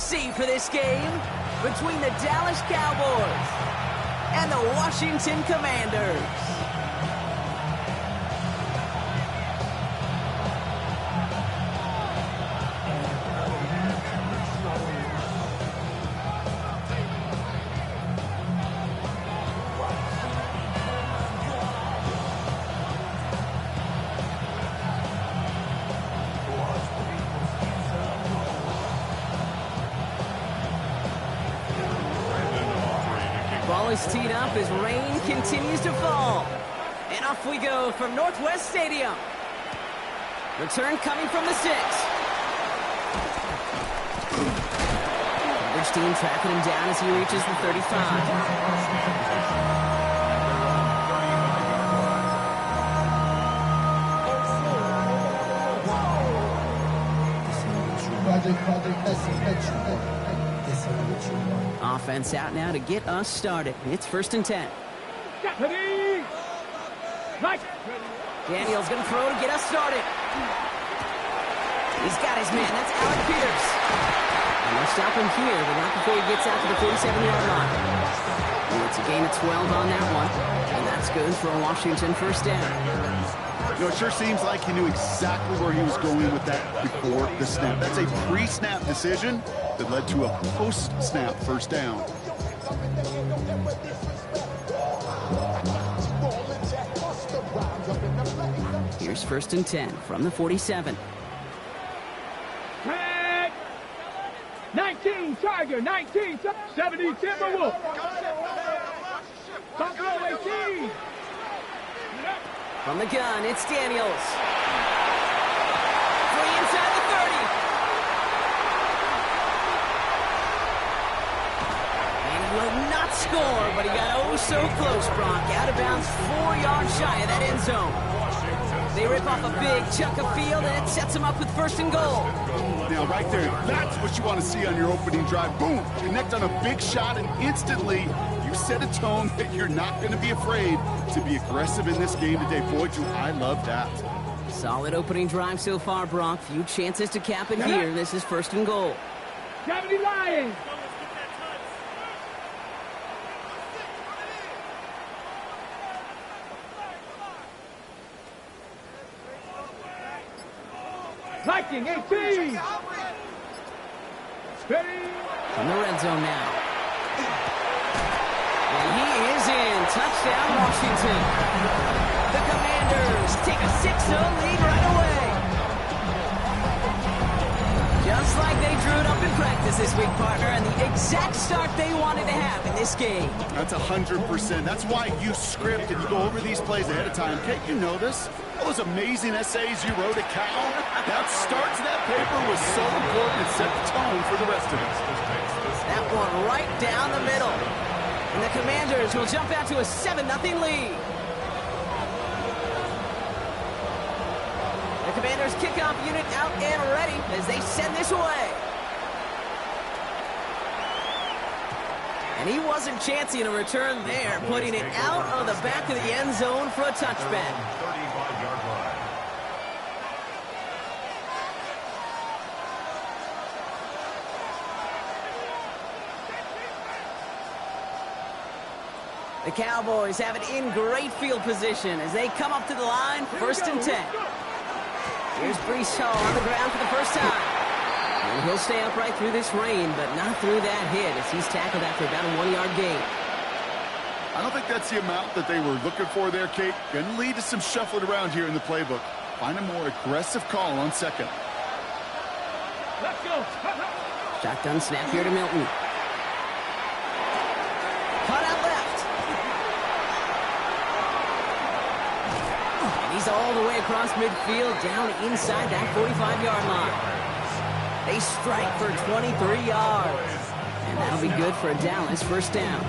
NFC for this game between the Dallas Cowboys and the Washington Commanders. Ball is teed up as rain continues to fall. And off we go from Northwest Stadium. Return coming from the 6. Coverage team tracking him down as he reaches the 35. Offense out now to get us started. It's 1st and 10. Daniel's going to throw to get us started. He's got his man. That's Alec Pierce. And they'll stop him here, but not before he gets out to the 47-yard line. And it's a gain of 12 on that one. And that's good for a Washington 1st down. You know, it sure seems like he knew exactly where he was going with that before the snap. That's a pre-snap decision that led to a post-snap 1st down. Here's 1st and 10 from the 47. 19 Tiger, 19 70 Timberwolf. Buffalo 18. From the gun, it's Daniels. Free inside the 30. And he will not score, but he got oh so close, Brock. Out of bounds 4 yards shy of that end zone. They rip off a big chunk of field, and it sets them up with 1st and goal. Now, right there, that's what you want to see on your opening drive. Boom! Connect on a big shot, and instantly you set a tone that you're not going to be afraid to be aggressive in this game today. Boy, do I love that. Solid opening drive so far, Brock. Few chances to cap it here. This is 1st and goal. 70 Lions. Viking 18. From the red zone now. And he is in. Touchdown, Washington. The Commanders take a 6-0 lead right away. Just like they drew it up in practice this week, partner, and the exact start they wanted to have in this game. That's 100%. That's why you script and you go over these plays ahead of time. Kate, you know this. All those amazing essays you wrote at Cal, that start to that paper was so important. It set the tone for the rest of it. That one right down the middle. And the Commanders will jump out to a 7-0 lead. The Commanders kickoff unit out and ready as they send this away. And he wasn't chancing a return there, putting it out of the back of the end zone for a touchback. The Cowboys have it in great field position as they come up to the line, 1st and 10. Here's Breece Hall on the ground for the 1st time. And he'll stay upright through this rain, but not through that hit as he's tackled after about a 1-yard gain. I don't think that's the amount that they were looking for there, Kate. Going to lead to some shuffling around here in the playbook. Find a more aggressive call on 2nd. Let's go. Shotgun snap here to Milton. Cut out left. And he's all the way across midfield, down inside that 45-yard line. They strike for 23 yards. And that'll be good for a Dallas 1st down.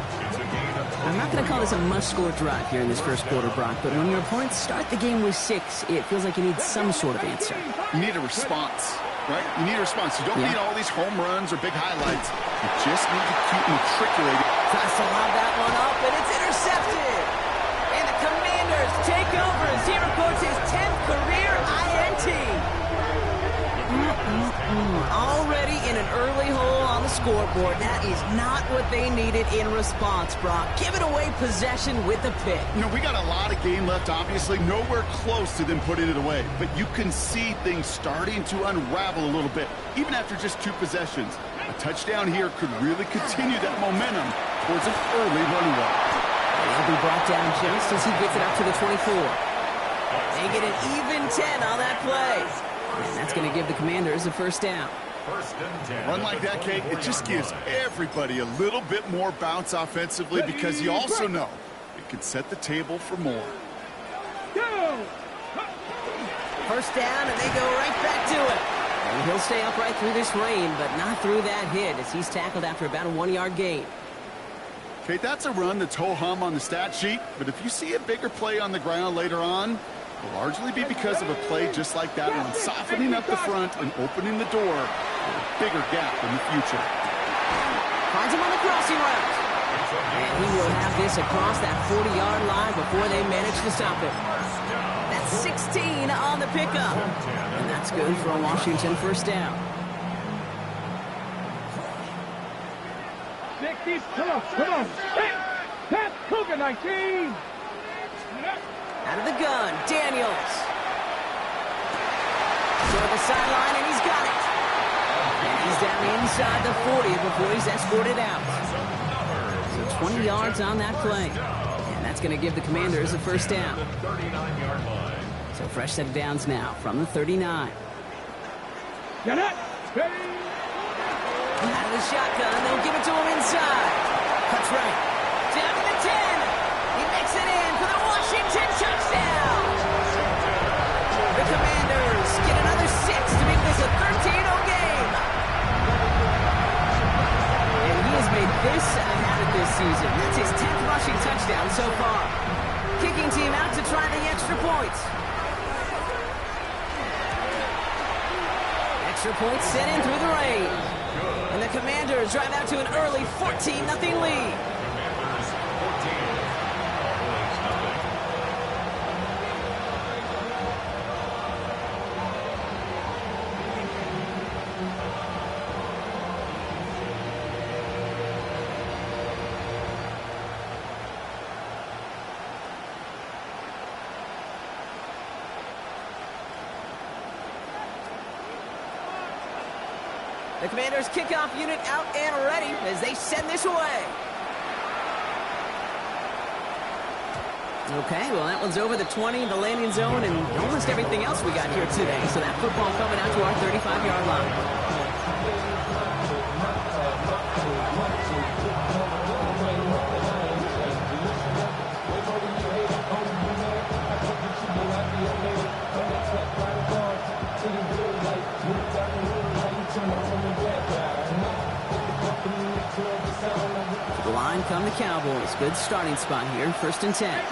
I'm not going to call this a must-score drive here in this 1st quarter, Brock, but when your opponents start the game with 6, it feels like you need some sort of answer. You need a response, right? You need a response. You don't need all these home runs or big highlights. You just need to keep matriculating. Tries to lob that one up, and it's intercepted. And the Commanders take over as he records his 10th career INT. Already in an early hole on the scoreboard. That is not what they needed in response, Brock. Giving away possession with the pick. You know, we got a lot of game left, obviously. Nowhere close to them putting it away. But you can see things starting to unravel a little bit, even after just 2 possessions. A touchdown here could really continue that momentum towards an early runaway. He'll be brought down just as he gets it up to the 24. They get an even 10 on that play. And that's going to give the Commanders a first down. A run like that, Kate, it just gives everybody a little bit more bounce offensively because you also know it can set the table for more. First down, and they go right back to it. And he'll stay upright through this rain, but not through that hit as he's tackled after about a 1-yard gain. Kate, that's a run that's ho-hum on the stat sheet, but if you see a bigger play on the ground later on, it'll largely be because of a play just like that one, softening up the front and opening the door for a bigger gap in the future. Finds him on the crossing route. And he will have this across that 40-yard line before they manage to stop it. That's 16 on the pickup. And that's good for a Washington first down. Come on. Pass Cougar 19. Out of the gun, Daniels. Toward the sideline, and he's got it. And he's down inside the 40 before he's escorted out. So 20 yards on that play. And that's going to give the Commanders a first down. So fresh set of downs now from the 39. Get it. Out of the shotgun, they'll give it to him inside. Cuts right. Down to the 10. He makes it in for the Washington touchdown. The Commanders get another 6 to make this a 13-0 game. And he has made this a habit this season. That's his 10th rushing touchdown so far. Kicking team out to try the extra points. Extra points sent in through the rain. And the Commanders drive out to an early 14-0 lead. The Commanders' kickoff unit out and ready as they send this away. Okay, well, that one's over the 20, the landing zone, and almost everything else we got here today. So that football coming out to our 35-yard line. To the line come the Cowboys. Good starting spot here, 1st and 10.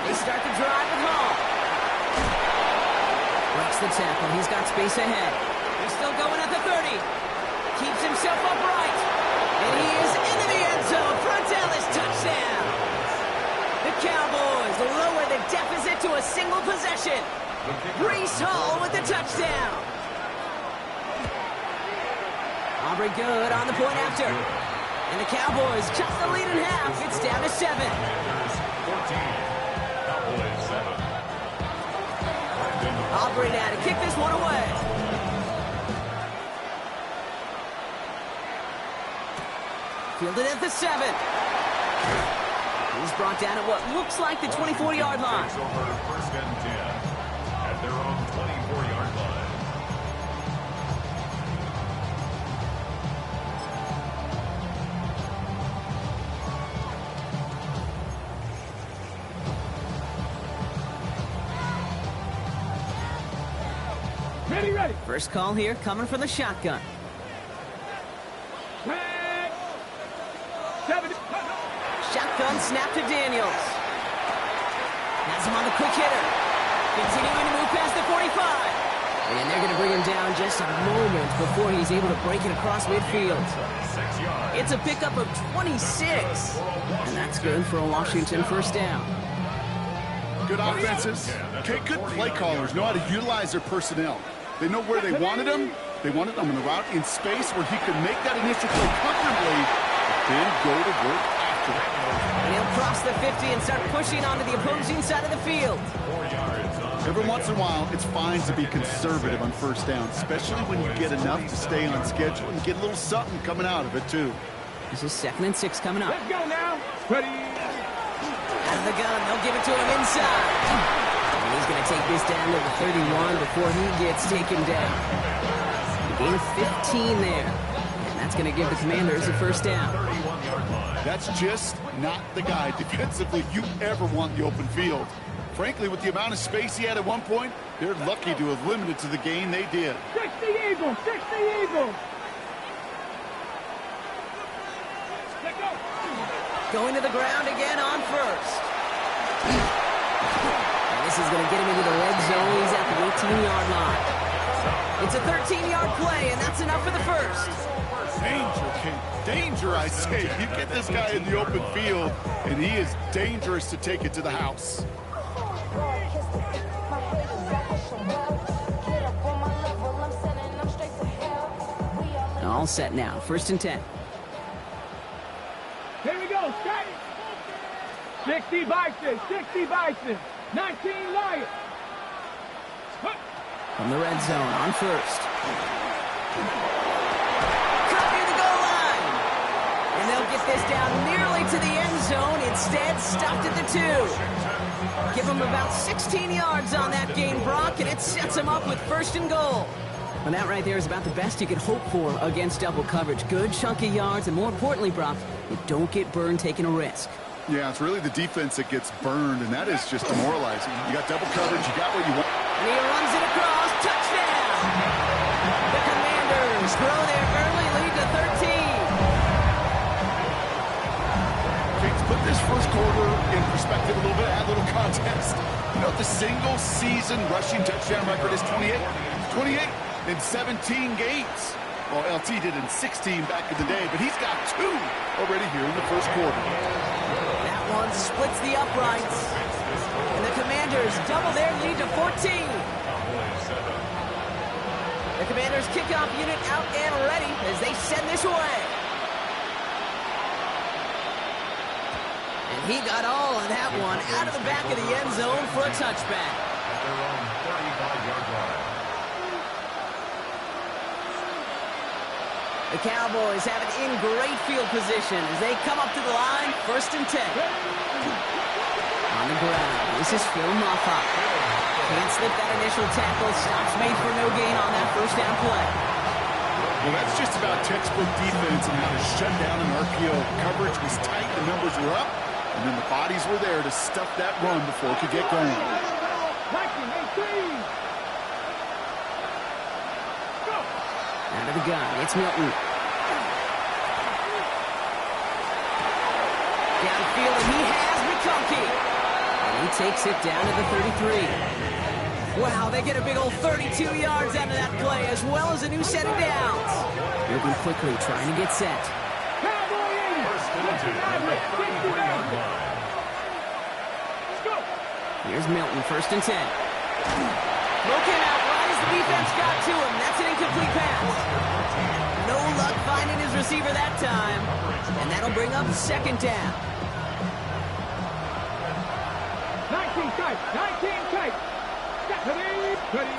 They start the drive with Hall. Breaks the tackle. He's got space ahead. He's still going at the 30. Keeps himself upright. And he is into the end zone for a Dallas touchdown. The Cowboys lower the deficit to a single possession. Breece Hall with the touchdown. Aubrey good on the point after. And the Cowboys cut the lead in half. It's down to 7. Aubrey now to kick this one away. Fielded at the 7. He's brought down at what looks like the 24-yard line. First and 10 at their own 24-yard line. Ready. First call here coming from the shotgun. 7. Shotgun snap to Daniels. Has him on the quick hitter. Continuing to move past the 45. And they're going to bring him down just a moment before he's able to break it across midfield. It's a pickup of 26. And that's good for a Washington first down. Good offenses. Okay, good play callers know how to utilize their personnel. They know where they wanted them, They wanted him on the route in space where he could make that initial play comfortably, but then go to work after it. And he'll cross the 50 and start pushing onto the opposing side of the field. Every once in a while, it's fine to be conservative on first down, especially when you get enough to stay on schedule and get a little something coming out of it, too. This is 2nd and 6 coming up. Let's go now. Ready. Out of the gun, they'll give it to him inside. And he's going to take this down to the 31 before he gets taken down. Gain of 15 there. And that's going to give the Commanders a first down. That's just not the guy defensively you ever want in the open field. Frankly, with the amount of space he had at one point, they're lucky to have limited to the gain they did. 60 Eagles, 60 Eagles. Let go. Going to the ground again on first. And this is going to get him into the red zone. He's at the 18-yard line. It's a 13-yard play, and that's enough for the first. Danger, Kate. Danger, I say. You get this guy in the open field, and he is dangerous to take it to the house. All set now. 1st and 10. Here we go. Straight. 60 Bison, 60 Bison, 19 Lions. From the red zone on first. Cut near the goal line. And they'll get this down nearly to the end zone. Instead, stopped at the 2. Give them about 16 yards on that gain, Brock, and it sets them up with 1st and goal. And that right there is about the best you could hope for against double coverage. Good chunky yards, and more importantly, Brock, you don't get burned taking a risk. Yeah, it's really the defense that gets burned, and that is just demoralizing. You got double coverage, you got what you want. And he runs it across. Touchdown! The Commanders grow their early lead to 13. Okay, to put this first quarter in perspective a little bit, add a little context. You know, the single-season rushing touchdown record is 28. 28 in 17 games. Well, LT did in 16 back in the day, but he's got 2 already here in the first quarter. That one splits the uprights. And the Commanders double their lead to 14. The Commanders kickoff unit out and ready as they send this away. And he got all of that one out of the back of the end zone for a touchback. At their own 35-yard line. The Cowboys have it in great field position as they come up to the line, 1st and 10. On the ground, this is Phil Moffat. Can't slip that initial tackle. Stops made for no gain on that first down play. Well, that's just about textbook defense and how to shut down an RPO. Coverage was tight, the numbers were up, and then the bodies were there to stuff that run before it could get going. 19, 18. Go. Out of the gun, it's Milton. Downfield, and he has McConkey. And he takes it down to the 33. Wow, they get a big old 32 yards out of that play, as well as a new set of downs. Moving quickly, trying to get set. Cowboy 80. Let's go. Here's Milton, 1st and 10. Broke him out right as the defense got to him. That's an incomplete pass. No luck finding his receiver that time. And that'll bring up 2nd down. 19 tight, 19 tight. Ready, ready.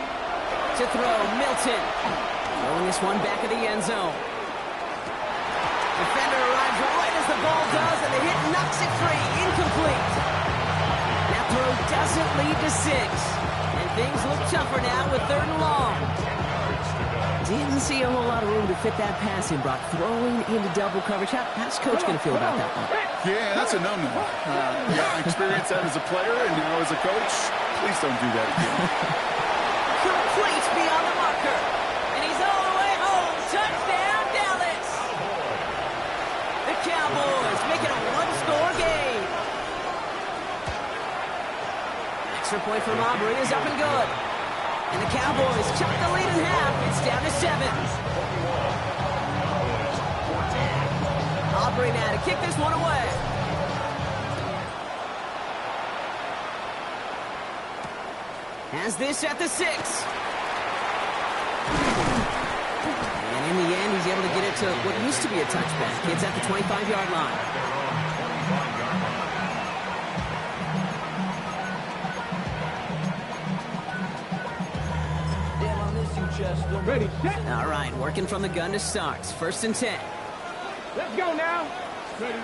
To throw, Milton. Throwing this one back of the end zone. Defender arrives right as the ball does, and the hit knocks it free. Incomplete. That throw doesn't lead to 6. And things look tougher now with 3rd and long. Didn't see a whole lot of room to fit that pass in, Brock. Throwing into double coverage. How's Coach going to feel about that one? Yeah, that's a no-no. I experienced that as a player, and now as a coach, please don't do that again. Complete beyond the marker. And he's all the way home. Touchdown, Dallas. The Cowboys make it a 1-score game. Extra point from Aubrey is up and good. And the Cowboys chop the lead in half. It's down to 7. Aubrey now to kick this one away. Has this at the 6. able to get it to what used to be a touchback. It's at the 25-yard line. Ready, set. All right, working from the gun to start. 1st and 10. Let's go now. Ready,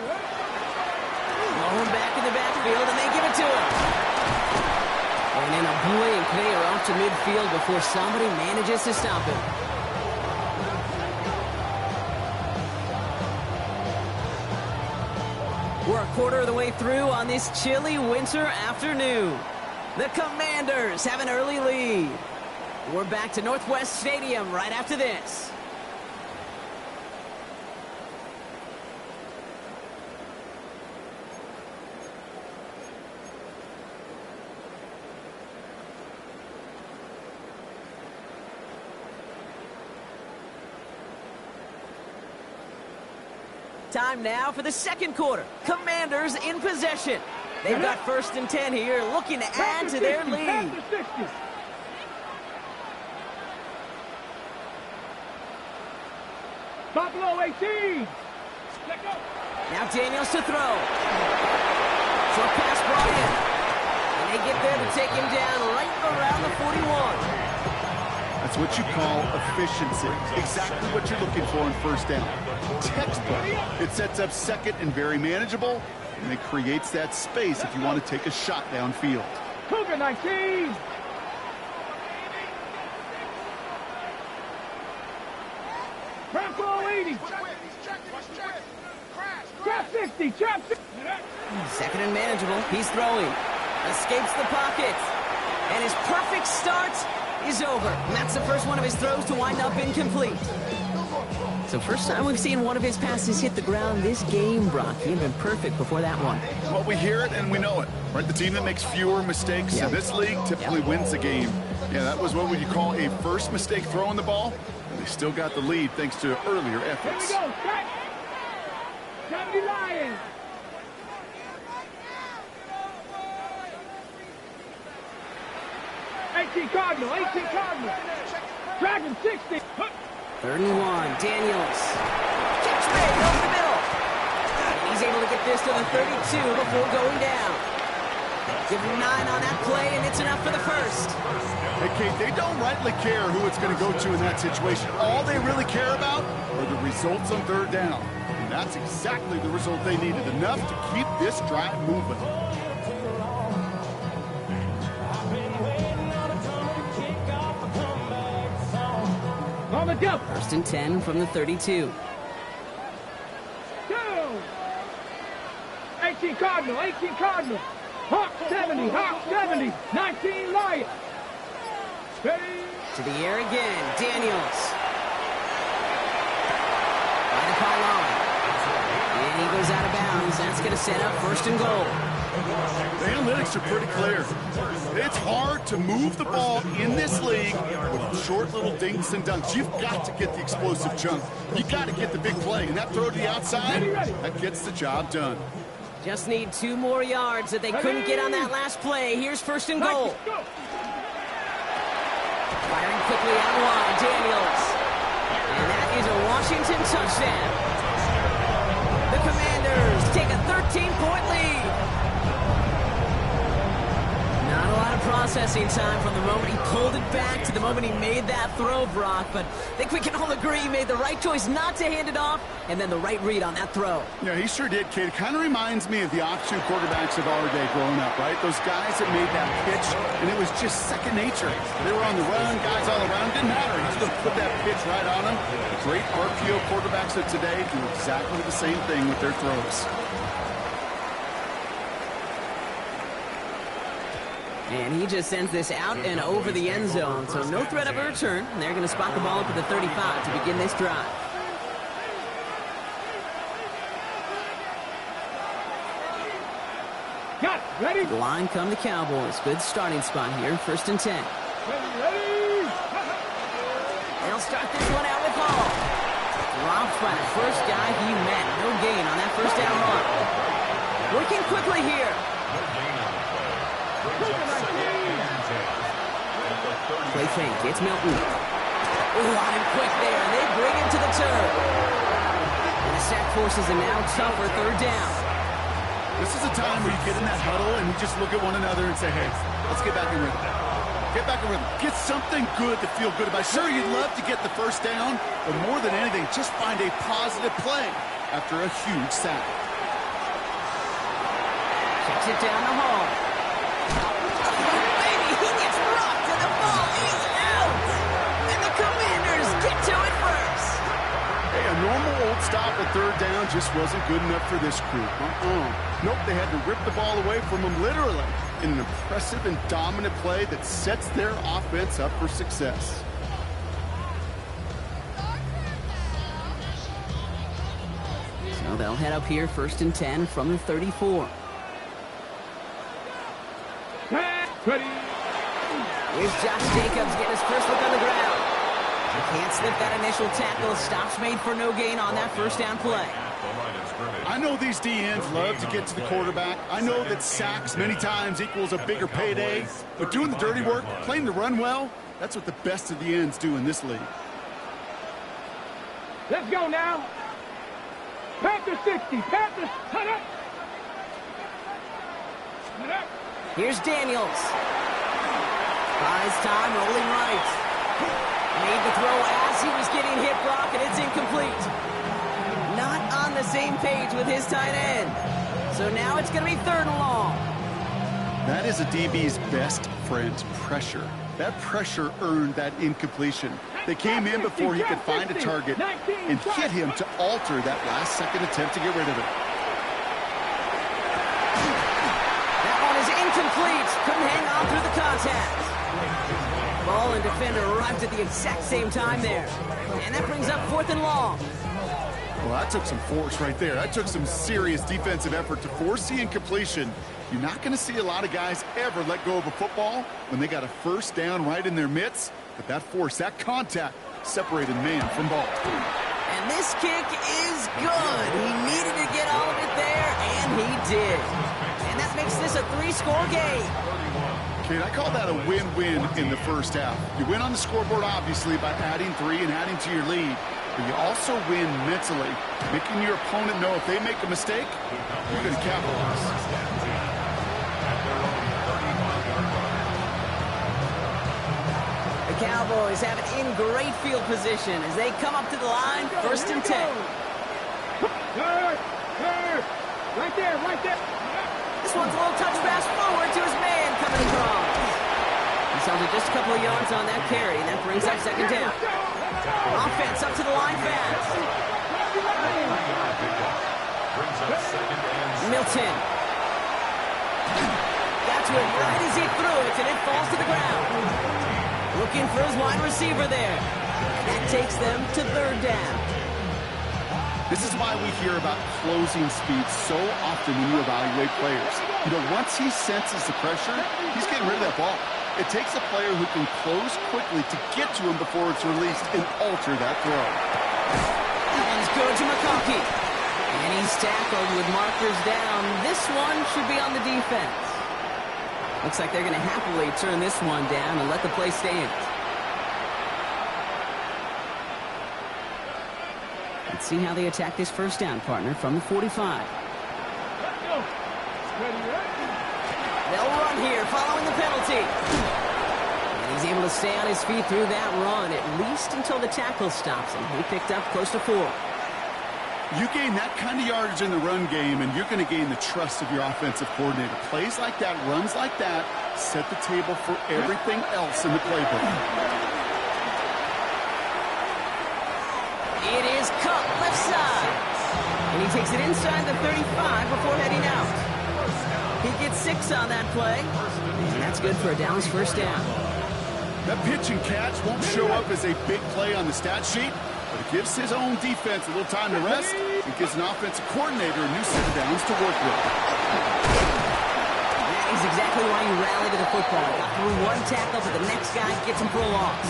Rolling back in the backfield, and they give it to him. And in a blink, they are off to midfield before somebody manages to stop him. We're a quarter of the way through on this chilly winter afternoon. The Commanders have an early lead. We're back to Northwest Stadium right after this. Time now for the second quarter. Commanders in possession. They've got 1st and 10 here, looking to add to their lead. Buffalo 18. Now Daniels to throw. Short pass brought in. And they get there to take him down right around the 41. That's what you call efficiency. Exactly what you're looking for in 1st down. Textbook. It sets up 2nd and very manageable, and it creates that space if you want to take a shot downfield. Cougar 19. Buffalo 80. Trap 60. Trap 60. 2nd and manageable. He's throwing. Escapes the pocket. And his perfect start is over. And that's the first one of his throws to wind up incomplete. So first time we've seen one of his passes hit the ground this game, Brock. He had been perfect before that one. Well, we hear it and we know it, right? The team that makes fewer mistakes in this league typically wins the game. Yeah, that was what would you call a first mistake throwing the ball. And they still got the lead thanks to earlier efforts. Here we go. Set. 70 Lions. Cardinal, 18 Cardinal. Dragon 60. 3rd and 1, Daniels. Catch made over the middle. And he's able to get this to the 32 before going down. Give him 9 on that play, and it's enough for the first. Hey, Kate, they don't rightly care who it's going to go to in that situation. All they really care about are the results on 3rd down. And that's exactly the result they needed, enough to keep this drive moving. On the go. 1st and 10 from the 32. Go. 18 Cardinal, 18 Cardinal. Hawk 70, Hawk 70. 19 Lions. Ready. To the air again, Daniels. By the pylon. And he goes out of bounds. That's going to set up 1st and goal. The analytics are pretty clear. It's hard to move the ball in this league with short little dinks and dunks. You've got to get the explosive jump. You've got to get the big play. And that throw to the outside, that gets the job done. Just need 2 more yards that they couldn't get on that last play. Here's 1st and goal. Firing quickly out wide, Daniels. And that is a Washington touchdown. The Commanders take a 13-point lead. Not a lot of processing time from the moment he pulled it back to the moment he made that throw, Brock. But I think we can all agree he made the right choice not to hand it off, and then the right read on that throw. Yeah, he sure did, Kate. It kind of reminds me of the option quarterbacks of our day growing up, right? Those guys that made that pitch, and it was just second nature. They were on the run, guys all around. Didn't matter. He's going to put that pitch right on them. The great RPO quarterbacks of today do exactly the same thing with their throws. And he just sends this out and over the end zone. So no threat of a return. And they're going to spot the ball up at the 35 to begin this drive. Got it. Ready? Line come the Cowboys. Good starting spot here. 1st and 10. Ready. They'll start this one out with Hall. Dropped by the first guy he met. No gain on that 1st down run. Working quickly here. Play fake. It's Milton. On him quick there, and they bring him to the turn. forces a now tougher third down. This is a time where you get in that huddle and you just look at one another and say, hey, let's get back in rhythm. Get back in rhythm. Get something good to feel good about. Sure, you'd love to get the first down, but more than anything, just find a positive play after a huge sack. Checks it down the hall. Baby, he gets rocked and the ball is out. And the Commanders get to it first. Hey, a normal old stop at third down just wasn't good enough for this crew. Nope, they had to rip the ball away from them literally in an impressive and dominant play that sets their offense up for success. So they'll head up here 1st and 10 from the 34. Ready. Here's Josh Jacobs getting his first look on the ground. He can't slip that initial tackle. Stops made for no gain on that first down play. I know these DNs love to get to the quarterback. I know that sacks many times equals a bigger payday. But doing the dirty work, playing the run well, that's what the best of the ends do in this league. Let's go now. Panthers 60. Panthers, cut up. Cut up. Here's Daniels. Buys time, rolling right. Made the throw as he was getting hit, Brock, and it's incomplete. Not on the same page with his tight end. So now it's going to be 3rd and long. That is a DB's best friend, pressure. That pressure earned that incompletion. They came in before he could find a target and hit him to alter that last-second attempt to get rid of it. That one is incomplete. Couldn't hang on through the contact. Ball and defender arrived at the exact same time there. And that brings up 4th and long. Well, that took some force right there. That took some serious defensive effort to force the incompletion. You're not going to see a lot of guys ever let go of a football when they got a first down right in their midst. But that force, that contact, separated man from ball. And this kick is good. He needed to get all of it there, and he did. And that makes this a 3-score game. Kate, I call that a win-win in the first half. You win on the scoreboard, obviously, by adding 3 and adding to your lead. But you also win mentally, making your opponent know if they make a mistake, you're going to capitalize. The Cowboys have it in great field position as they come up to the line, 1st and 10. Right there, right there. This one's a little touch pass forward to his man coming across. He sells it just a couple of yards on that carry, and that brings up 2nd down. Offense up to the line fast. Milton. Got to it right as he threw it, and it falls to the ground. Looking for his wide receiver there. That takes them to 3rd down. This is why we hear about closing speed so often when you evaluate players. You know, once he senses the pressure, he's getting rid of that ball. It takes a player who can close quickly to get to him before it's released and alter that throw. One's good to McConkey. And he's tackled with markers down. This one should be on the defense. Looks like they're going to happily turn this one down and let the play stand. Let's see how they attack this first down, partner, from the 45. They'll run here following the penalty. And he's able to stay on his feet through that run, at least until the tackle stops him. He picked up close to 4. You gain that kind of yardage in the run game, and you're going to gain the trust of your offensive coordinator. Plays like that, runs like that, set the table for everything else in the playbook. It is cut left side. And he takes it inside the 35 before heading out. He gets 6 on that play. And that's good for a Dallas first down. That pitch and catch won't show up as a big play on the stat sheet, but it gives his own defense a little time to rest. It gives an offensive coordinator a new set of downs to work with. That is exactly why you rally to the football. Got through one tackle, but the next guy gets him for a loss.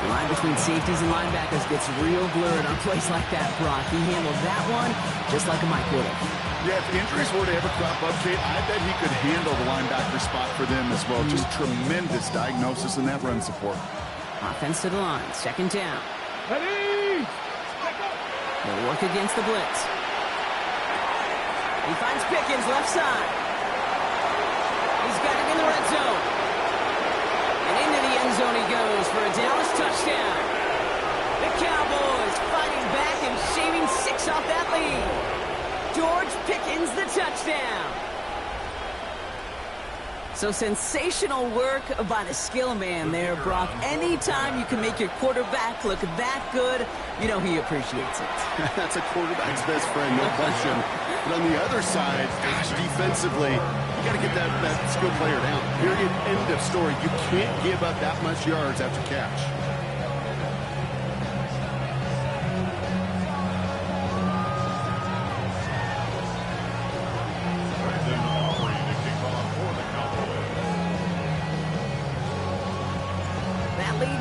The line between safeties and linebackers gets real blurred on plays like that, Brock. He handled that one just like a Mike would have. Yeah, if injuries were to ever crop up, Kate, I bet he could handle the linebacker spot for them as well. Just tremendous diagnosis in that run support. Offense to the line, 2nd down. Ready! They'll work against the blitz. He finds Pickens left side. He's got it in the red zone. And into the end zone he goes for a Dallas touchdown. The Cowboys fighting back and shaving 6 off that lead. George Pickens the touchdown. So sensational work by the skill man there, Brock. Anytime you can make your quarterback look that good, you know he appreciates it. That's a quarterback's best friend, no question. But on the other side, gosh, defensively, you got to get that skill player down. Period. End of story. You can't give up that much yards after catch.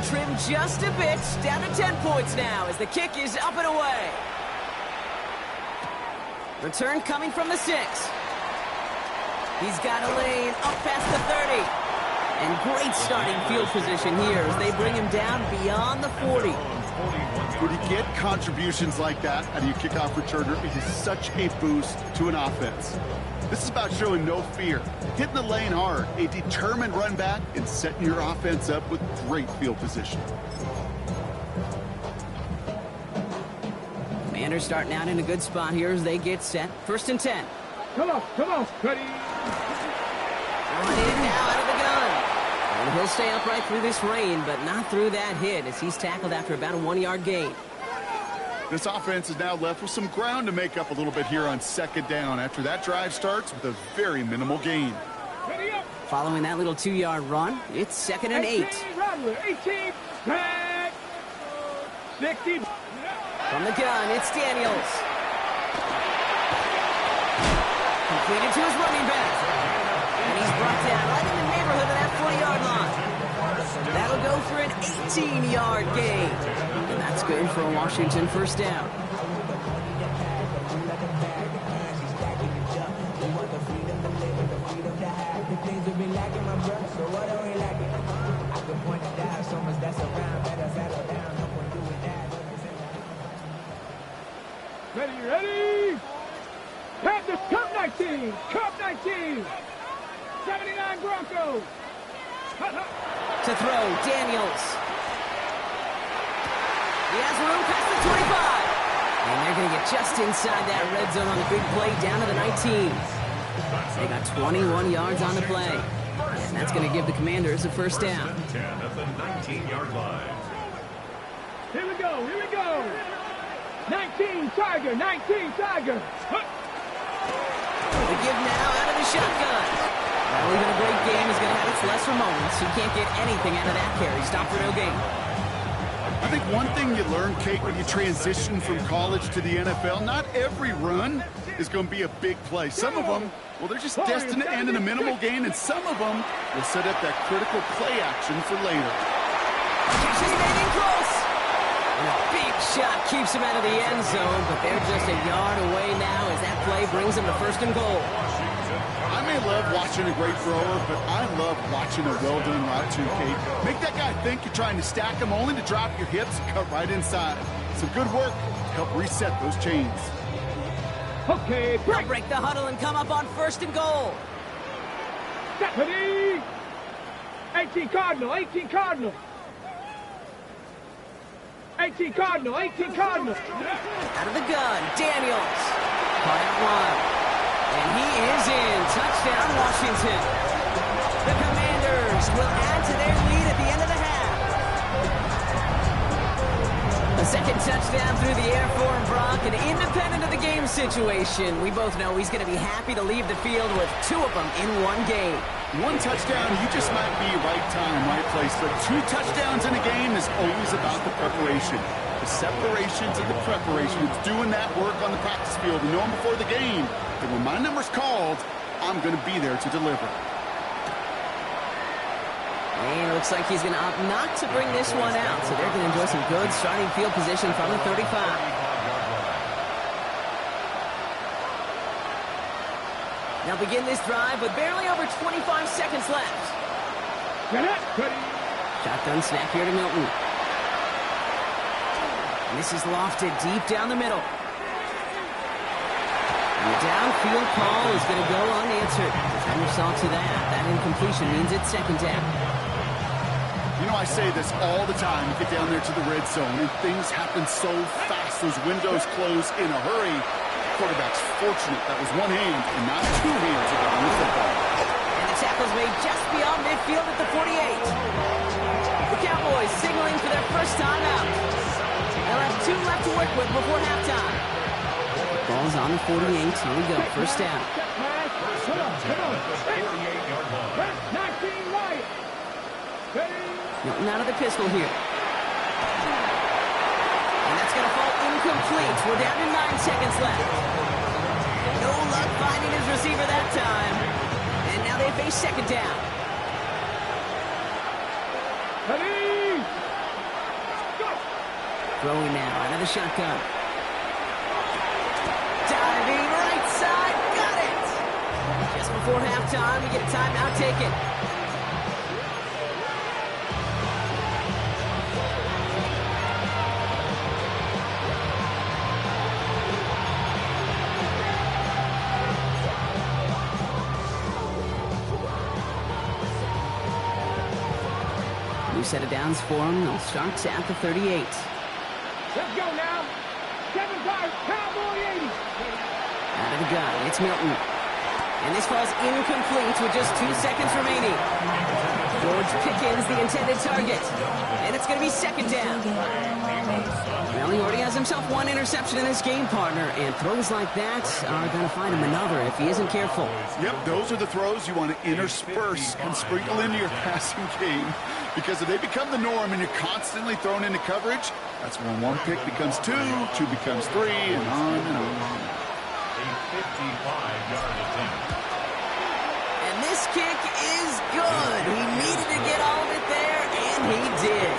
Trimmed just a bit, down to 10 points now as the kick is up and away. Return coming from the 6. He's got a lane up past the 30. And great starting field position here as they bring him down beyond the 40. When you get contributions like that out of your kickoff returner, it is such a boost to an offense. This is about showing no fear, hitting the lane hard, a determined run back, and setting your offense up with great field position. Commanders starting out in a good spot here as they get set. 1st and 10. Come on, Cuddy. Going in now out of the gun. And he'll stay upright through this rain, but not through that hit as he's tackled after about a 1-yard gain. This offense is now left with some ground to make up a little bit here on 2nd down after that drive starts with a very minimal gain. Following that little 2-yard run, it's 2nd and 8. 18, back, 60. From the gun, it's Daniels. Completed to his running back. And he's brought down right in the neighborhood of that 40-yard line. That'll go for an 18-yard gain. And that's good for a Washington 1st down. Ready? Panthers, Cup 19! Cup 19! 79 Broncos! To throw, Daniels. He has room past the 25. And they're going to get just inside that red zone on the big play down to the 19. They got 21 yards on the play. And that's going to give the Commanders a 1st down. 10 at the 19-yard line. Here we go. 19 Tiger. The give now out of the shotgun. Well, even a great game is going to have its lesser moments. You can't get anything out of that carry. Stop for no gain. I think one thing you learn, Kate, when you transition from college to the NFL, not every run is going to be a big play. Some of them, well, they're just destined to end in a minimal gain, and some of them will set up that critical play action for later. Keeps his man in close. And a big shot keeps him out of the end zone, but they're just a yard away now as that play brings them to 1st and goal. I may love watching a great thrower, but I love watching a well-done route too, Kate. Make that guy think you're trying to stack him only to drop your hips and cut right inside. Some good work to help reset those chains. Okay, They'll break the huddle and come up on 1st and goal. Stephanie! 18 Cardinal. 18 Cardinal. Out of the gun, Daniels. Caught out one. And he is in. Touchdown, Washington. The Commanders will add to their lead at the end of the half. A 2nd touchdown through the air for Brock, and independent of the game situation, we both know he's going to be happy to leave the field with 2 of them in one game. 1 touchdown, you just might be right time, right place. But 2 touchdowns in a game is always about the preparation. The separations and the preparation. It's doing that work on the practice field and knowing before the game that when my number's called, I'm going to be there to deliver. And it looks like he's going to opt not to bring this one out. So they're going to enjoy some good starting field position from the 35. They'll begin this drive with barely over 25 seconds left. Get it, Cuddy. Shotgun snap here to Milton. And this is lofted deep down the middle. And the downfield call is going to go unanswered. Defender saw to that. That incompletion means it's second down. You know, I say this all the time. You get down there to the red zone, and things happen so fast. Those windows close in a hurry. The quarterback's fortunate that was one hand and not two hands around the football. And the tackle's made just beyond midfield at the 48. The Cowboys signaling for their first time out. They'll have 2 left to work with before halftime. Ball's on the 48. Here we go. First down. Come on. 48-yard line. 19 right. Milton out of the pistol here. And that's going to fall incomplete. We're down to 9 seconds left. No luck finding his receiver that time. And now they face second down. Ready? Go. Throwing now out of the shotgun. Diving right side. Got it. Just before halftime, we get a timeout taken. New set of downs for them. They'll start at the 38. Let's go now. 7-5, Cowboy 80. Out of the gun, it's Milton. And this falls incomplete with just 2 seconds remaining. George Pickens, the intended target. And it's going to be second down. Well, he already has himself 1 interception in this game, partner. And throws like that are going to find him another if he isn't careful. Yep, those are the throws you want to intersperse and sprinkle into your passing game. Because if they become the norm and you're constantly thrown into coverage, that's when 1 pick becomes 2, 2 becomes 3, and on and on. A 55-yard attempt. And this kick is good. He needed to get all of it there, and he did.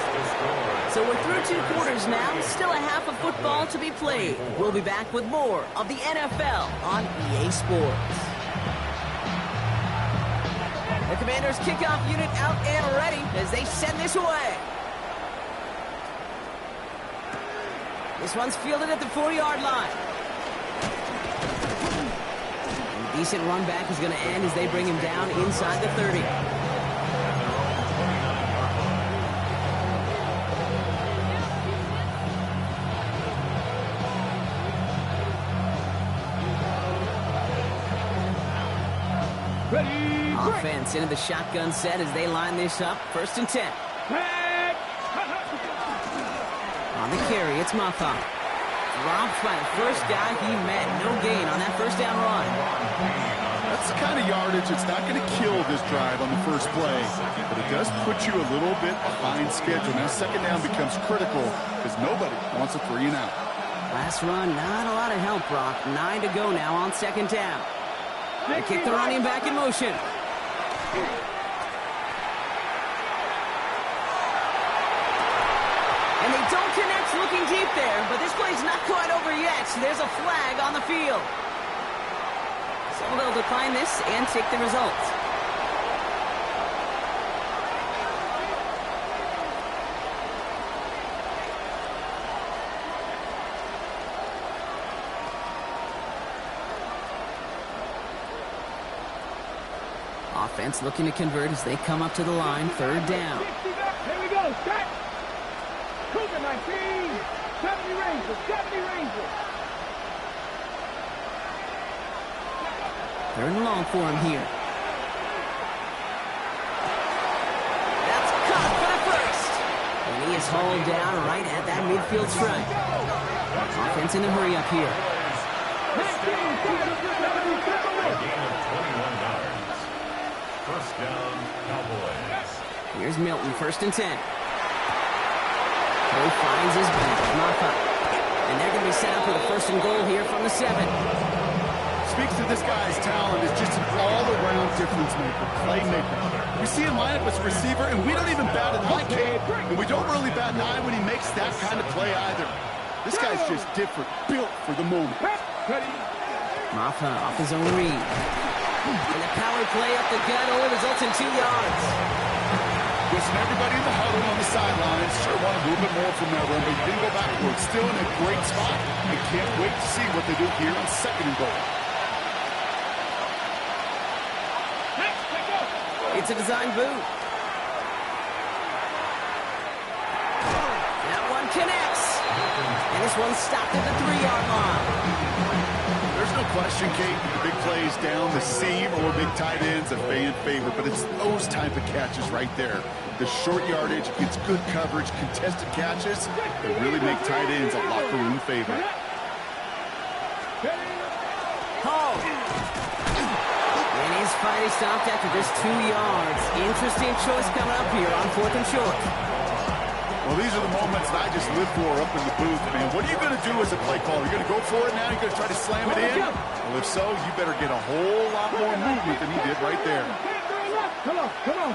So we're through 2 quarters now. Still a half of football to be played. We'll be back with more of the NFL on EA Sports. The Commanders' kickoff unit out and ready as they send this away. This one's fielded at the 40-yard line. And the decent run back is going to end as they bring him down inside the 30. Ready? Offense into the shotgun set as they line this up. 1st and 10. On the carry, it's Maffa. Dropped by the first guy he met. No gain on that first down run. That's the kind of yardage that's not going to kill this drive on the first play, but it does put you a little bit behind schedule. Now second down becomes critical because nobody wants a 3 and out. Last run, not a lot of help, Brock. 9 to go now on second down. They kick the running back in motion. And they don't connect looking deep there, but this play's not quite over yet. There's a flag on the field. So they'll decline this and take the results. Offense looking to convert as they come up to the line. 3rd down. Here we go. Start. Cougar 19. 70 Rangers. 70 Rangers. 3rd and long for him here. That's caught for the first. And he is hauled down right at that midfield stripe. Offense in the hurry up here. 1st down, Cowboys. Here's Milton, 1st and 10. Cole finds his back. Maffa. And they're going to be set up with a 1st and goal here from the 7. Speaks to this guy's talent as just an all-around difference maker, playmaker. We see him line up as a receiver, and we don't even bat an eye, and we don't really bat an eye when he makes that kind of play either. This guy's just different, built for the moment. Maffa off his own read. And the power play up the gut only results in 2 yards. Listen, everybody in the huddle on the sidelines sure want a little bit more from that run, but he didn't go backwards. Still in a great spot. And can't wait to see what they do here on 2nd and goal. It's a design boot. That one connects. And this one's stopped at the 3-yard line. There's no question, Kate, the big plays down the seam or big tight ends a fan favorite, but it's those type of catches right there. The short yardage gets good coverage, contested catches that really make tight ends a locker room favorite. Home. And he's finally stopped after just 2 yards. Interesting choice coming up here on 4th and short. Well, these are the moments that I just live for up in the booth, man. What are you going to do as a play caller? You're going to go for it now? You're going to try to slam it in? Well, if so, you better get a whole lot more movement than he did right there. Come on.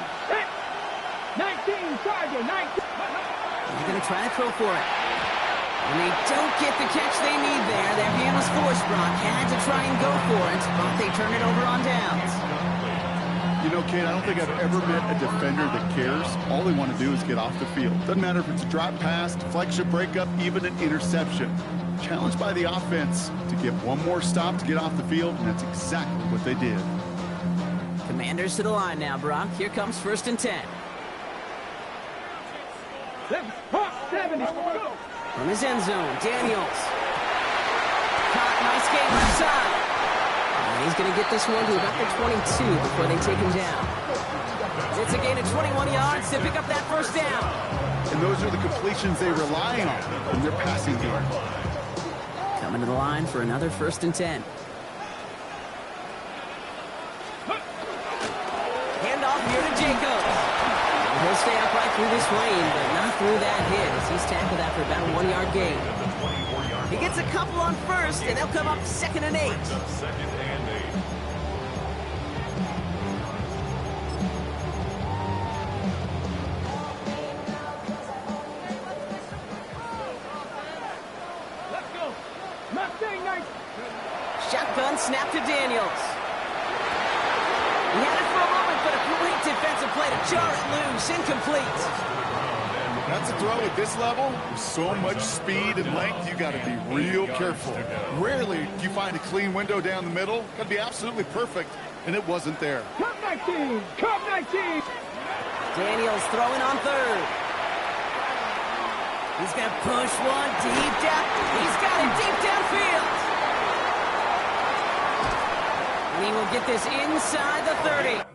19, Tiger, 19. They're going to try to throw for it. And they don't get the catch they need there. That man was forced, Brock. Had to try and go for it, but they turn it over on downs. You know, Kate, I don't think I've ever met a defender that cares. All they want to do is get off the field. Doesn't matter if it's a drop pass, deflection, breakup, even an interception. Challenged by the offense to get one more stop to get off the field, and that's exactly what they did. Commanders to the line now, Brock. Here comes 1st and 10. 70. From his end zone, Daniels. Caught, nice game left side. And he's going to get this one to about the 22 before they take him down. It's a gain of 21 yards to pick up that 1st down. And those are the completions they rely on in their passing game. Coming to the line for another 1st and 10. Handoff here to Jacobs. He'll stay upright through this lane, but not through that hit as he's tackled after about a 1-yard gain. He gets a couple on 1st, and they'll come up 2nd and 8. Let's go. Mustang, nice. Shotgun snap to Daniels. He had it for a moment, but a great defensive play to jar it loose. Incomplete. That's a throw at this level. With so much speed and length, you got to be real careful. Rarely do you find a clean window down the middle. Got to be absolutely perfect, and it wasn't there. Come 19. Come 19. Daniels throwing on 3rd. He's going to push one deep down. He's got it deep downfield. And he will get this inside the 30.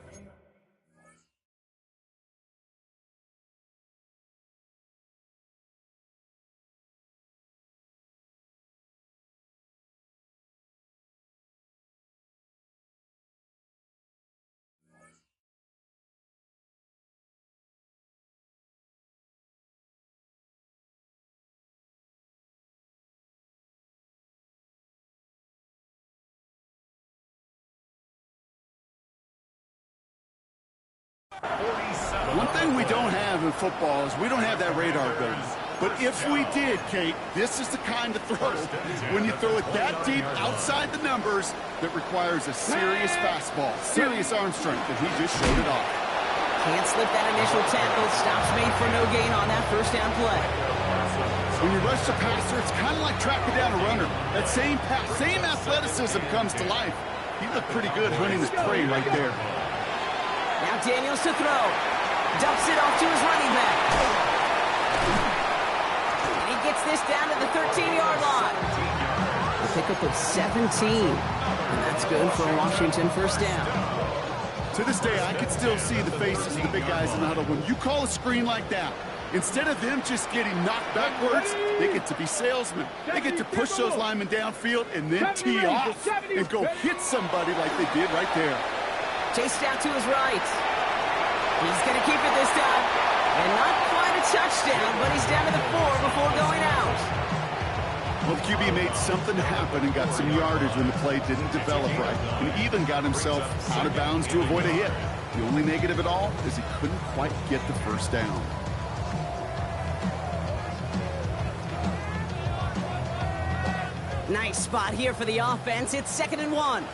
One thing we don't have in football is we don't have that radar gun. But if we did, Kate, this is the kind of throw, when you throw it that deep outside the numbers, that requires a serious fastball, serious arm strength, and he just showed it off. Can't slip that initial tackle. Stops made for no gain on that 1st down play. When you rush the passer, it's kind of like tracking down a runner. That same pass, same athleticism comes to life. He looked pretty good hunting his prey right there. Now Daniels to throw. Dumps it off to his running back. And he gets this down to the 13-yard line. A pickup of 17. And that's good for a Washington 1st down. To this day, I can still see the faces of the big guys in the huddle. When you call a screen like that, instead of them just getting knocked backwards, they get to be salesmen. They get to push those linemen downfield and then tee off and go hit somebody like they did right there. Chased out to his right. He's going to keep it this time. And not quite a touchdown, but he's down to the 4 before going out. Well, the QB made something happen and got some yardage when the play didn't develop right. And even got himself out of bounds to avoid a hit. The only negative at all is he couldn't quite get the 1st down. Nice spot here for the offense. It's 2nd and 1.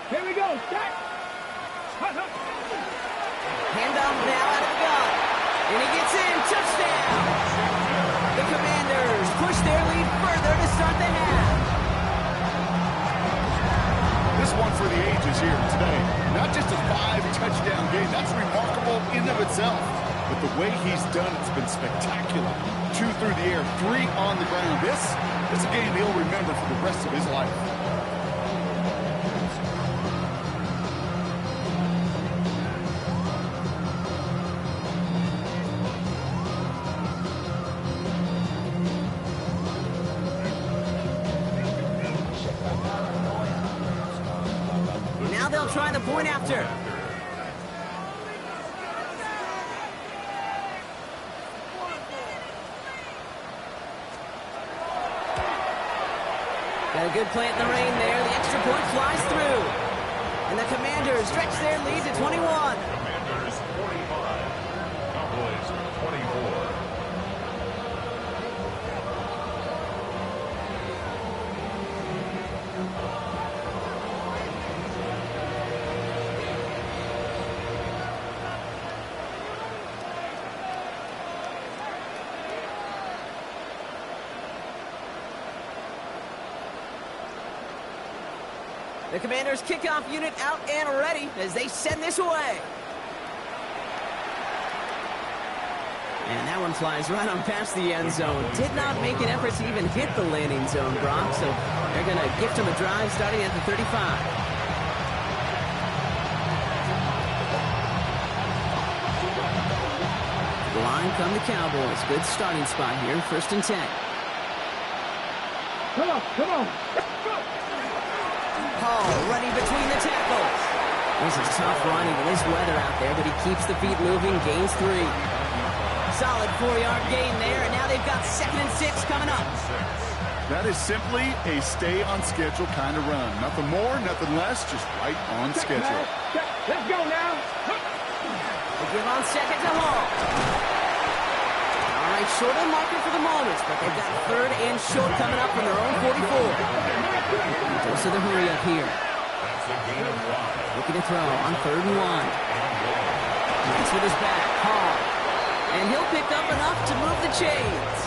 Here we go. Set. Handoff now out of the gun. And he gets in. Touchdown. The Commanders push their lead further to start the half. This one for the ages here today. Not just a 5-touchdown game. That's remarkable in and of itself. But the way he's done it's been spectacular. 2 through the air, 3 on the ground. This is a game he'll remember for the rest of his life. Now they'll try the point after. Got a good plant in the rain there. The extra point flies through. And the Commanders stretch their lead to 21. Commanders 45, Cowboys 24. The Commanders' kickoff unit out and ready as they send this away. And that one flies right on past the end zone. Did not make an effort to even hit the landing zone, Brock, so they're going to gift him a drive starting at the 35. The line come the Cowboys. Good starting spot here, 1st and 10. Come on, come on. Hall running between the tackles. This is tough running in this weather out there, but he keeps the feet moving, gains 3. Solid 4-yard gain there, and now they've got 2nd and 6 coming up. That is simply a stay-on-schedule kind of run. Nothing more, nothing less, just right on schedule. Let's go now. They give on 2nd to Hall. All right, short on marker for the moment, but they've got 3rd and short coming up from their own 44. Dose of the hurry up here. Looking to throw on 3rd and 1. Nice with his back, Hall. And he'll pick up enough to move the chains.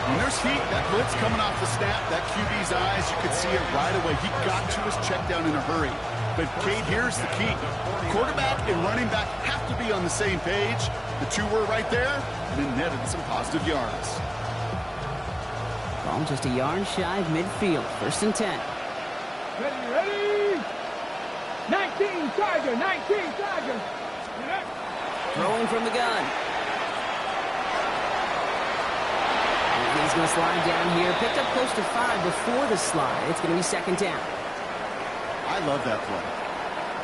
When there's heat, that blitz coming off the snap, that QB's eyes, you could see it right away. He got to his check down in a hurry. But, Kate, here's the key. Quarterback and running back have to be on the same page. The 2 were right there, and then netted some positive yards. Ball just a yard shy of midfield. 1st and 10. Ready, ready. 19, Tiger, 19, Tiger. Throwing from the gun. And he's going to slide down here. Picked up close to 5 before the slide. It's going to be 2nd down. I love that play.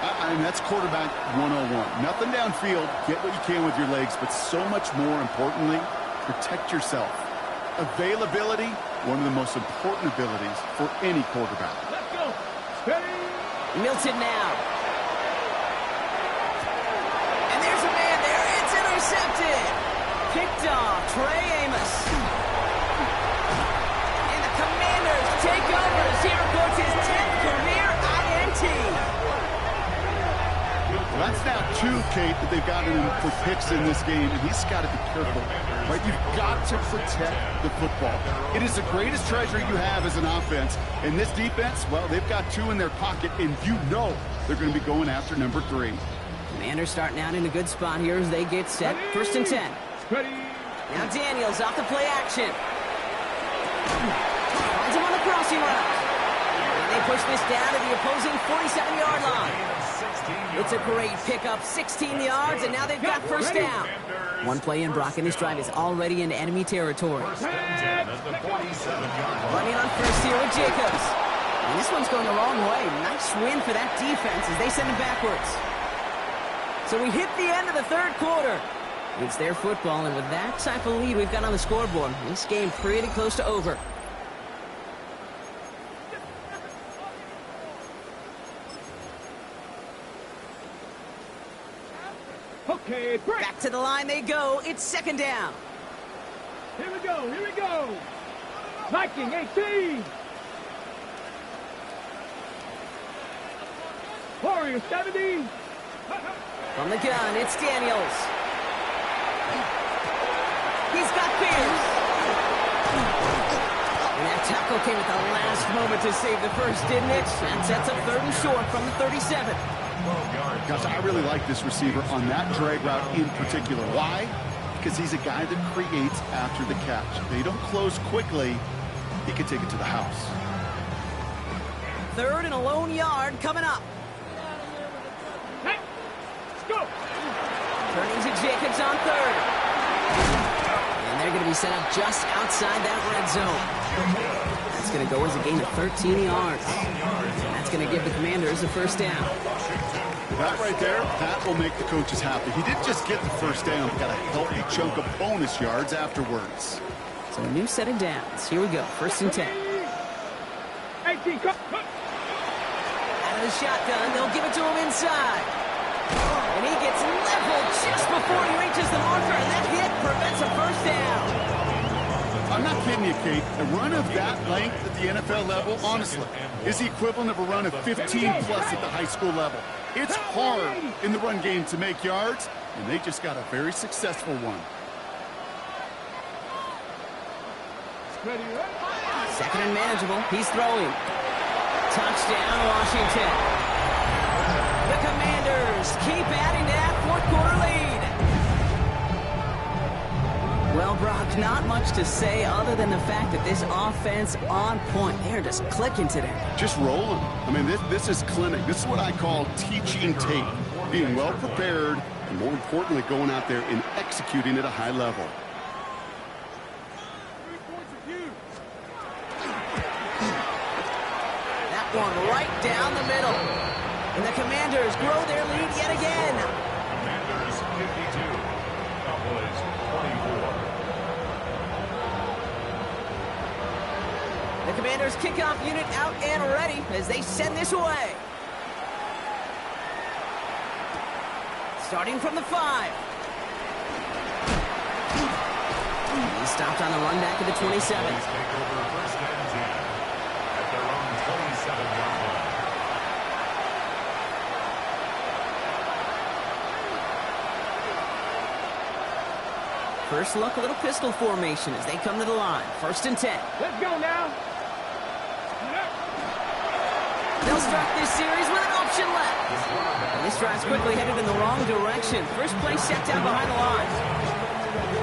I mean, that's quarterback 101. Nothing downfield. Get what you can with your legs, but so much more importantly, protect yourself. Availability, one of the most important abilities for any quarterback. Let's go. Ready. Milton now. And there's a man there. It's intercepted. Picked off. Trey Amos. And the Commanders take over as he reports his 10th career INT. Well, that's now 2, Kate, that they've gotten him for picks in this game, and he's got to be careful. Right? You've got to protect the football. It is the greatest treasure you have as an offense. And this defense, well, they've got 2 in their pocket, and you know they're going to be going after number 3. Commanders starting out in a good spot here as they get set. 1st and 10. Ready. Now Daniels off the play action. Finds him on the crossing route. And they push this down to the opposing 47-yard line. It's a great pickup, 16 yards, and now they've got 1st down. One play in, Brock, and this drive is already into enemy territory. At the 47-yard line. Running on 1st here with Jacobs. And this one's going the wrong way. Nice win for that defense as they send him backwards. So we hit the end of the 3rd quarter. It's their football, and with that type of lead we've got on the scoreboard, this game pretty close to over. Okay, break. Back to the line they go. It's 2nd down. Here we go, here we go. Viking 18. Warrior 70. From the gun, it's Daniels. He's got Pierce. And that tackle came at the last moment to save the first, didn't it? That sets up 3rd and short from the 37. Gosh, I really like this receiver on that drag route in particular. Why? Because he's a guy that creates after the catch. If they don't close quickly, he can take it to the house. 3rd and a lone yard coming up. Hey, let's go. Turning to Jacobs on 3rd. And they're going to be set up just outside that red zone. That's going to go as a gain of 13 yards. And that's going to give the Commanders a first down. That right there, that will make the coaches happy. He didn't just get the first down, got a healthy chunk of bonus yards afterwards. So a new set of downs. Here we go, 1st and 10. 18, come. Out of the shotgun, they'll give it to him inside. And he gets leveled just before he reaches the marker, and that hit prevents a first down. I'm not kidding you, Kate. A run of that length at the NFL level, honestly, is the equivalent of a run of 15-plus at the high school level. It's hard in the run game to make yards, and they just got a very successful one. Second and manageable. He's throwing. Touchdown, Washington. The Commanders keep adding to that 4th quarter lead. Well, Brock, not much to say other than the fact that this offense on point. They're just clicking today. Just rolling. I mean, this is clinic. This is what I call teaching tape. Being well prepared, and more importantly, going out there and executing at a high level. That one right down the middle. And the Commanders grow their lead yet again. Commanders 52, Cowboys 24. The Commanders kickoff unit out and ready as they send this away. Starting from the 5. He stopped on the run back at the 27. Take over 1st and 10 at their own 27-yard line. First look, a little pistol formation as they come to the line. 1st and 10. Let's go now. They'll start this series with an option left. And this drive's quickly headed in the wrong direction. First play set down behind the line.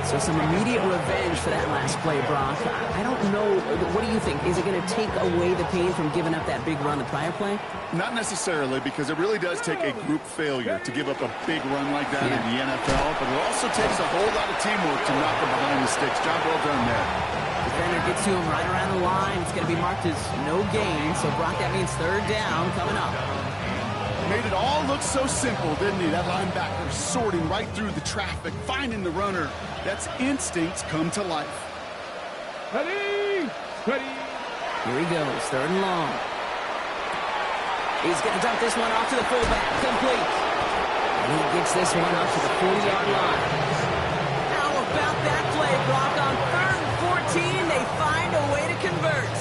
So some immediate revenge for that last play, Brock. I don't know. What do you think? Is it going to take away the pain from giving up that big run the prior play? Not necessarily, because it really does take a group failure to give up a big run like that in the NFL, but it also takes a whole lot of teamwork to knock them behind the sticks. Job well done there. Defender gets to him right around the line. It's going to be marked as no gain. So, Brock, that means 3rd down coming up. Made it all look so simple, didn't he? That linebacker sorting right through the traffic, finding the runner. That's instincts come to life. Ready. Ready. Here he goes, 3rd and long. He's going to dump this one off to the fullback. Complete. And he gets this one up to the 40-yard line. How about that play, Brock? On 3rd and 14, they find a way to convert.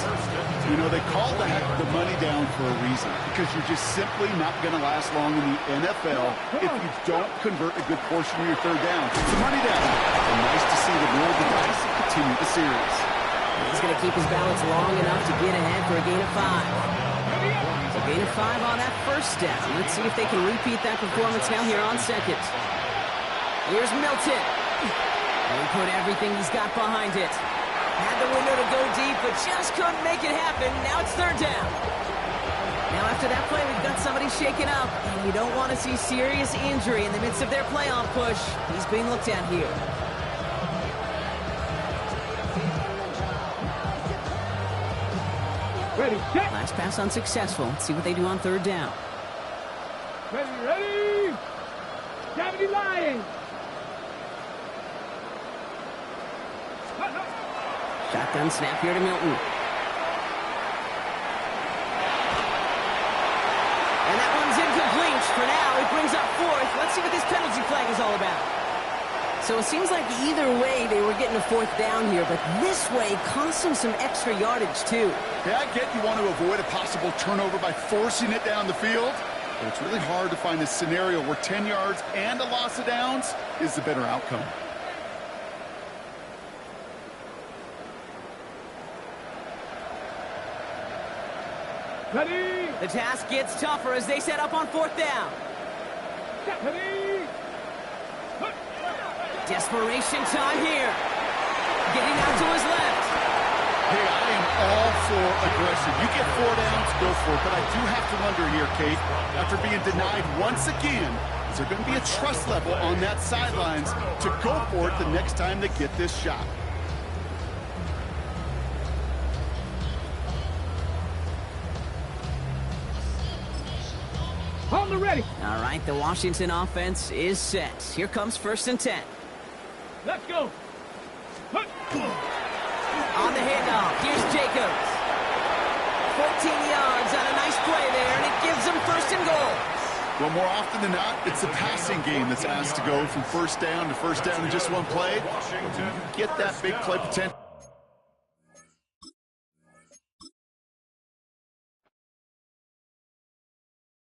You know, they call that the money down for a reason, because you're just simply not going to last long in the NFL if you don't convert a good portion of your 3rd down. It's the money down. And nice to see them roll the dice and continue the series. He's going to keep his balance long enough to get ahead for a gain of 5. So gain of 5 on that 1st down. Let's see if they can repeat that performance now here on 2nd. Here's Milton. And he put everything he's got behind it. Had the window to go deep, but just couldn't make it happen. Now it's 3rd down. Now after that play, we've got somebody shaken up. And you don't want to see serious injury in the midst of their playoff push. He's being looked at here. Ready. Set. Last pass unsuccessful. Let's see what they do on 3rd down. Ready. Ready. 70 Lions. Shotgun snap here to Milton. And that one's incomplete. For now, it brings up 4th. Let's see what this penalty flag is all about. So it seems like either way they were getting a 4th down here, but this way cost them some extra yardage too. Yeah, I get you want to avoid a possible turnover by forcing it down the field, but it's really hard to find a scenario where 10 yards and a loss of downs is the better outcome. Ready. The task gets tougher as they set up on 4th down. Ready. Desperation time here. Getting out to his left. Hey, I am all for aggression. You get 4 downs, go for it. But I do have to wonder here, Kate, after being denied once again, is there going to be a trust level on that sidelines to go for it the next time they get this shot? On the ready. All right, the Washington offense is set. Here comes 1st and 10. Let's go. On the handoff, here's Jacobs. 14 yards on a nice play there, and it gives them 1st and goal. Well, more often than not, it's the passing game that's asked to go from 1st down to 1st down in just one play. You get that big play potential.